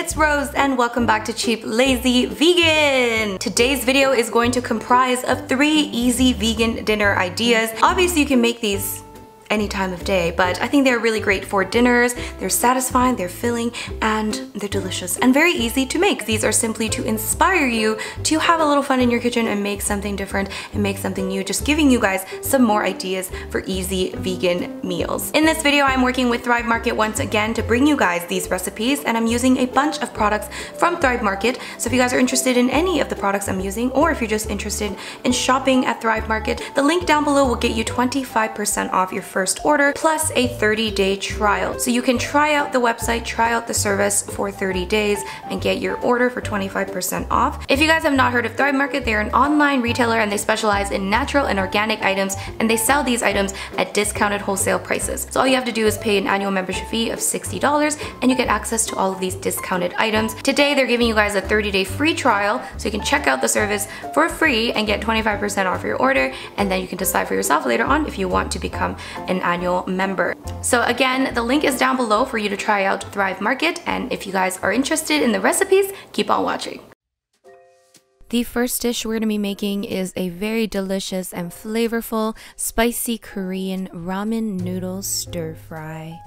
it's Rose and welcome back to Cheap Lazy Vegan. Today's video is going to comprise of 3 easy vegan dinner ideas. Obviously you can make these any time of day, but I think they're really great for dinners. They're satisfying, they're filling, and they're delicious and very easy to make. These are simply to inspire you to have a little fun in your kitchen and make something different and make something new, just giving you guys some more ideas for easy vegan meals. In this video, I'm working with Thrive Market once again to bring you guys these recipes, and I'm using a bunch of products from Thrive Market. So if you guys are interested in any of the products I'm using, or if you're just interested in shopping at Thrive Market, the link down below will get you 25% off your first order plus a 30-day trial. So you can try out the website, try out the service for 30 days and get your order for 25% off. If you guys have not heard of Thrive Market, they're an online retailer and they specialize in natural and organic items, and they sell these items at discounted wholesale prices. So all you have to do is pay an annual membership fee of $60 and you get access to all of these discounted items. Today they're giving you guys a 30-day free trial, so you can check out the service for free and get 25% off your order, and then you can decide for yourself later on if you want to become an annual member. So again, the link is down below for you to try out Thrive Market, and if you guys are interested in the recipes, keep on watching. The first dish we're going to be making is a very delicious and flavorful spicy Korean ramen noodle stir fry.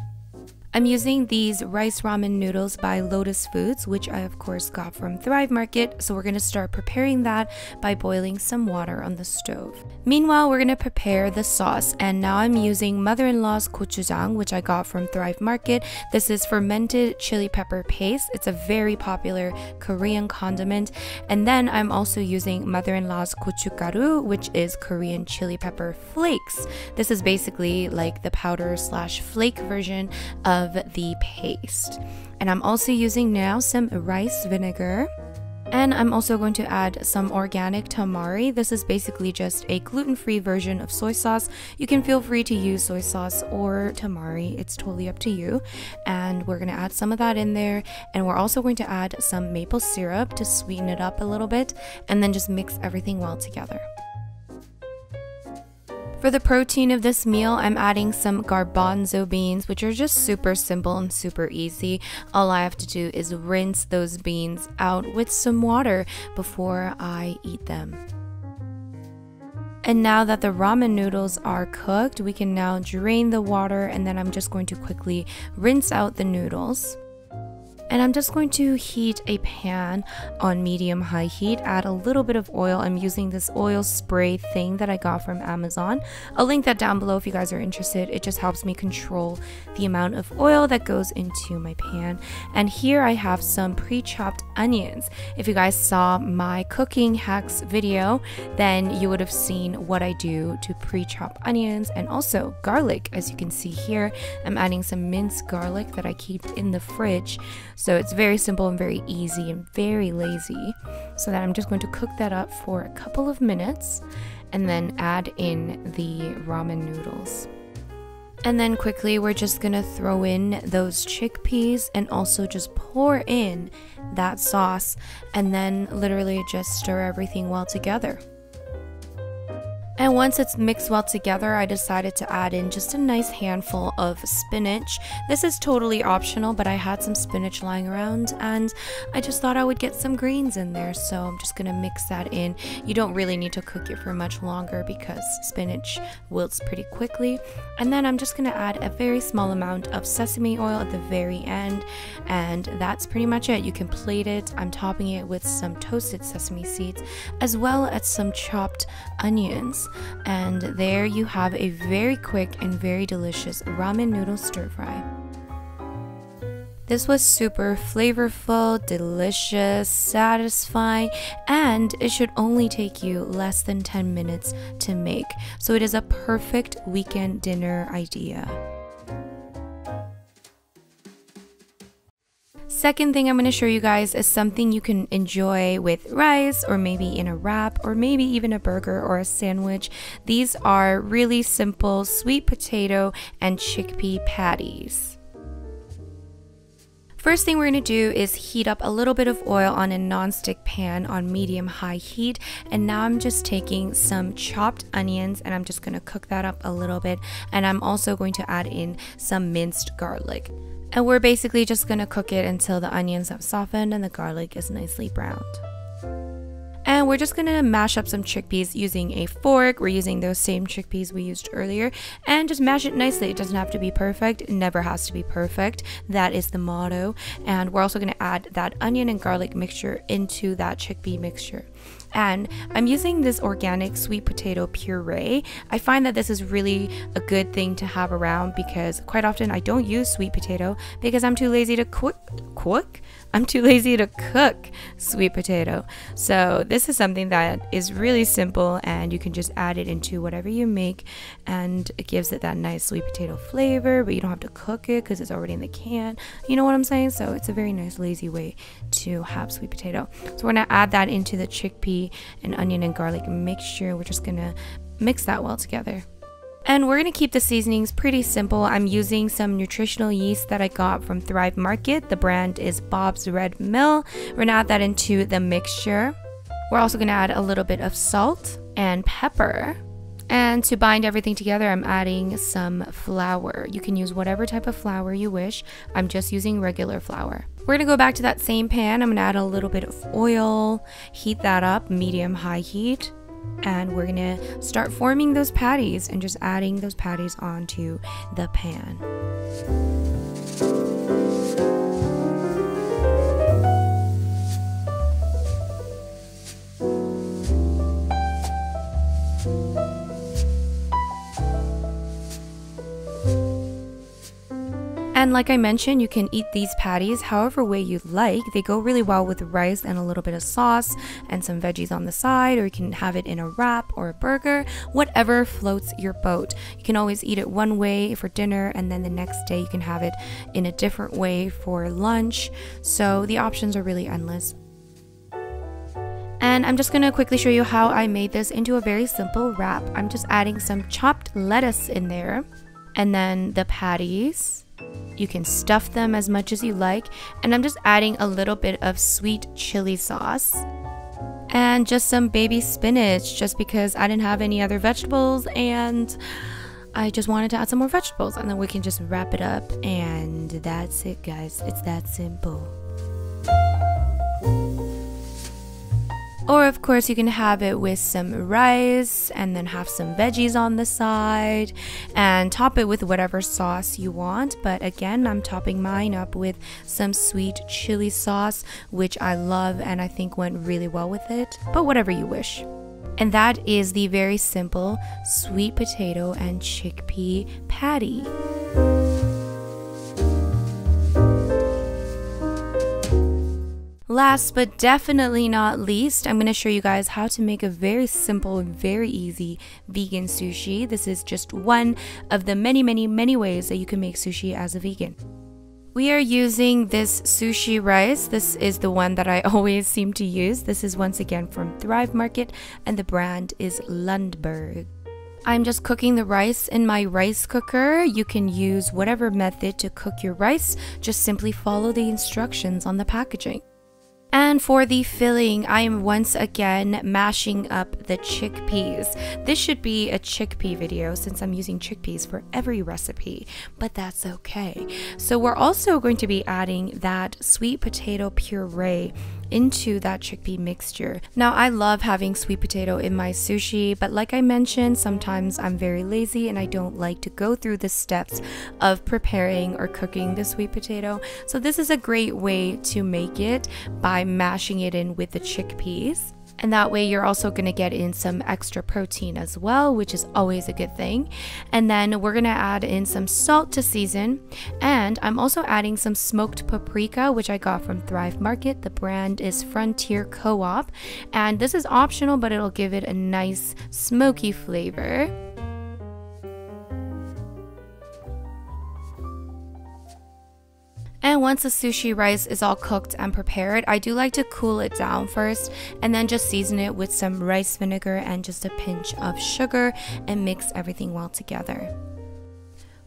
I'm using these rice ramen noodles by Lotus Foods, which I of course got from Thrive Market, so we're going to start preparing that by boiling some water on the stove. Meanwhile, we're going to prepare the sauce, and now I'm using mother-in-law's gochujang, which I got from Thrive Market. This is fermented chili pepper paste. It's a very popular Korean condiment. And then I'm also using mother-in-law's gochugaru, which is Korean chili pepper flakes. This is basically like the powder slash flake version of the paste. And I'm also using now some rice vinegar, and I'm also going to add some organic tamari. This is basically just a gluten-free version of soy sauce. You can feel free to use soy sauce or tamari, it's totally up to you. And we're going to add some of that in there, and we're also going to add some maple syrup to sweeten it up a little bit, and then just mix everything well together. For the protein of this meal, I'm adding some garbanzo beans, which are just super simple and super easy. All I have to do is rinse those beans out with some water before I eat them. And now that the ramen noodles are cooked, we can now drain the water, and then I'm just going to quickly rinse out the noodles. And I'm just going to heat a pan on medium-high heat, add a little bit of oil. I'm using this oil spray thing that I got from Amazon. I'll link that down below if you guys are interested. It just helps me control the amount of oil that goes into my pan. And here I have some pre-chopped onions. If you guys saw my cooking hacks video, then you would have seen what I do to pre-chop onions, and also garlic. As you can see here, I'm adding some minced garlic that I keep in the fridge. So it's very simple and very easy and very lazy. So that I'm just going to cook that up for a couple of minutes and then add in the ramen noodles. And then quickly we're just gonna throw in those chickpeas and also just pour in that sauce, and then literally just stir everything well together. And once it's mixed well together, I decided to add in just a nice handful of spinach. This is totally optional, but I had some spinach lying around and I just thought I would get some greens in there, so I'm just gonna mix that in. You don't really need to cook it for much longer because spinach wilts pretty quickly. And then I'm just gonna add a very small amount of sesame oil at the very end, and that's pretty much it. You can plate it. I'm topping it with some toasted sesame seeds as well as some chopped onions. And there you have a very quick and very delicious ramen noodle stir fry. This was super flavorful, delicious, satisfying, and it should only take you less than 10 minutes to make. So it is a perfect weekend dinner idea. Second thing I'm going to show you guys is something you can enjoy with rice, or maybe in a wrap, or maybe even a burger or a sandwich. These are really simple sweet potato and chickpea patties. First thing we're going to do is heat up a little bit of oil on a non-stick pan on medium-high heat. And now I'm just taking some chopped onions and I'm just going to cook that up a little bit. And I'm also going to add in some minced garlic. And we're basically just going to cook it until the onions have softened and the garlic is nicely browned. And we're just going to mash up some chickpeas using a fork. We're using those same chickpeas we used earlier. And just mash it nicely. It doesn't have to be perfect. It never has to be perfect. That is the motto. And we're also going to add that onion and garlic mixture into that chickpea mixture. And I'm using this organic sweet potato puree. I find that this is really a good thing to have around because quite often I don't use sweet potato because I'm too lazy to cook sweet potato. So this is something that is really simple and you can just add it into whatever you make and it gives it that nice sweet potato flavor, but you don't have to cook it because it's already in the can. You know what I'm saying? So it's a very nice lazy way to have sweet potato. So we're gonna add that into the chickpea and onion and garlic mixture. We're just gonna mix that well together. And we're going to keep the seasonings pretty simple. I'm using some nutritional yeast that I got from Thrive Market. The brand is Bob's Red Mill. We're going to add that into the mixture. We're also going to add a little bit of salt and pepper. And to bind everything together, I'm adding some flour. You can use whatever type of flour you wish. I'm just using regular flour. We're going to go back to that same pan. I'm going to add a little bit of oil, heat that up, medium-high heat. And we're gonna start forming those patties and just adding those patties onto the pan. And like I mentioned, you can eat these patties however way you like. They go really well with rice and a little bit of sauce and some veggies on the side, or you can have it in a wrap or a burger, whatever floats your boat. You can always eat it one way for dinner and then the next day you can have it in a different way for lunch. So the options are really endless. And I'm just going to quickly show you how I made this into a very simple wrap. I'm just adding some chopped lettuce in there and then the patties. You can stuff them as much as you like, and I'm just adding a little bit of sweet chili sauce and just some baby spinach just because I didn't have any other vegetables and I just wanted to add some more vegetables, and then we can just wrap it up and that's it, guys. It's that simple. Or of course you can have it with some rice and then have some veggies on the side and top it with whatever sauce you want. But again, I'm topping mine up with some sweet chili sauce, which I love and I think went really well with it, but whatever you wish. And that is the very simple sweet potato and chickpea patty. Last but definitely not least, I'm going to show you guys how to make a very simple and very easy vegan sushi. This is just one of the many ways that you can make sushi as a vegan. We are using this sushi rice. This is the one that I always seem to use. This is once again from Thrive Market and the brand is Lundberg. I'm just cooking the rice in my rice cooker. You can use whatever method to cook your rice. Just simply follow the instructions on the packaging. And for the filling, I am once again mashing up the chickpeas. This should be a chickpea video since I'm using chickpeas for every recipe, but that's okay. So we're also going to be adding that sweet potato puree into that chickpea mixture. Now, I love having sweet potato in my sushi, but like I mentioned, sometimes I'm very lazy and I don't like to go through the steps of preparing or cooking the sweet potato. So this is a great way to make it by mashing it in with the chickpeas. And that way you're also going to get in some extra protein as well, which is always a good thing. And then we're going to add in some salt to season. And I'm also adding some smoked paprika, which I got from Thrive Market. The brand is Frontier Co-op. And this is optional, but it'll give it a nice smoky flavor. And once the sushi rice is all cooked and prepared, I do like to cool it down first and then just season it with some rice vinegar and just a pinch of sugar and mix everything well together.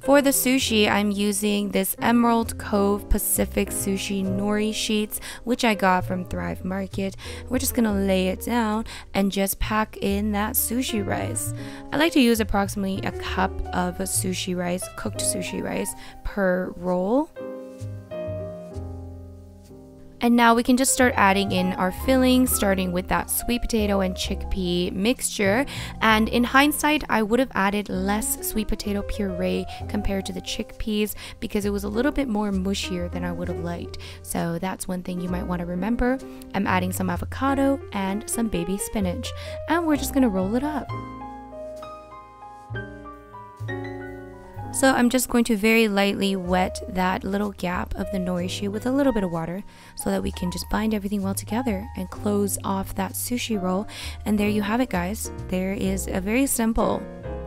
For the sushi, I'm using this Emerald Cove Pacific Sushi Nori sheets, which I got from Thrive Market. We're just gonna lay it down and just pack in that sushi rice. I like to use approximately a cup of sushi rice, cooked sushi rice, per roll. And now we can just start adding in our fillings, starting with that sweet potato and chickpea mixture. And in hindsight, I would have added less sweet potato puree compared to the chickpeas because it was a little bit more mushier than I would have liked. So that's one thing you might want to remember. I'm adding some avocado and some baby spinach, and we're just gonna roll it up. So I'm just going to very lightly wet that little gap of the norishi with a little bit of water so that we can just bind everything well together and close off that sushi roll. And there you have it, guys. There is a very simple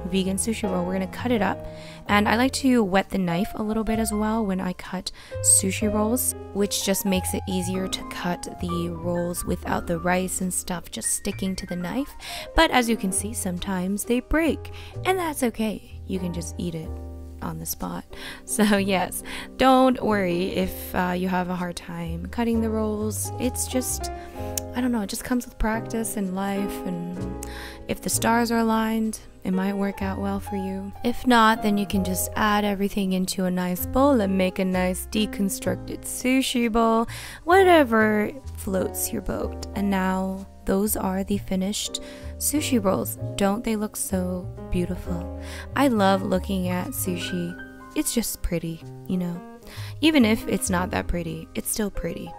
vegan sushi roll. We're going to cut it up, and I like to wet the knife a little bit as well when I cut sushi rolls, which just makes it easier to cut the rolls without the rice and stuff just sticking to the knife. But as you can see, sometimes they break, and that's okay. You can just eat it on the spot. So yes, don't worry if you have a hard time cutting the rolls. It's just, I don't know, it just comes with practice and life, and if the stars are aligned, it might work out well for you. If not, then you can just add everything into a nice bowl and make a nice deconstructed sushi bowl, whatever floats your boat. And now those are the finished sushi rolls. Don't they look so beautiful? I love looking at sushi. It's just pretty, you know. Even if it's not that pretty, it's still pretty.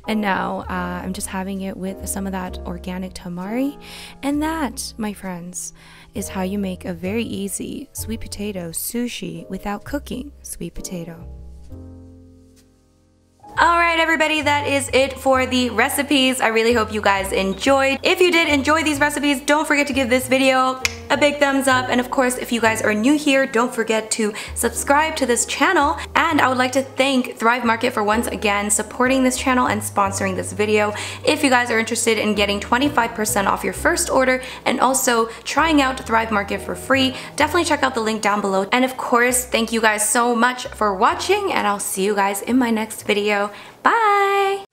And now I'm just having it with some of that organic tamari. And that, my friends, is how you make a very easy sweet potato sushi without cooking sweet potato. Alright everybody, that is it for the recipes. I really hope you guys enjoyed. If you did enjoy these recipes, don't forget to give this video a big thumbs up. And of course, if you guys are new here, don't forget to subscribe to this channel. And I would like to thank Thrive Market for once again supporting this channel and sponsoring this video. If you guys are interested in getting 25% off your first order and also trying out Thrive Market for free, definitely check out the link down below. And of course, thank you guys so much for watching, and I'll see you guys in my next video. Bye!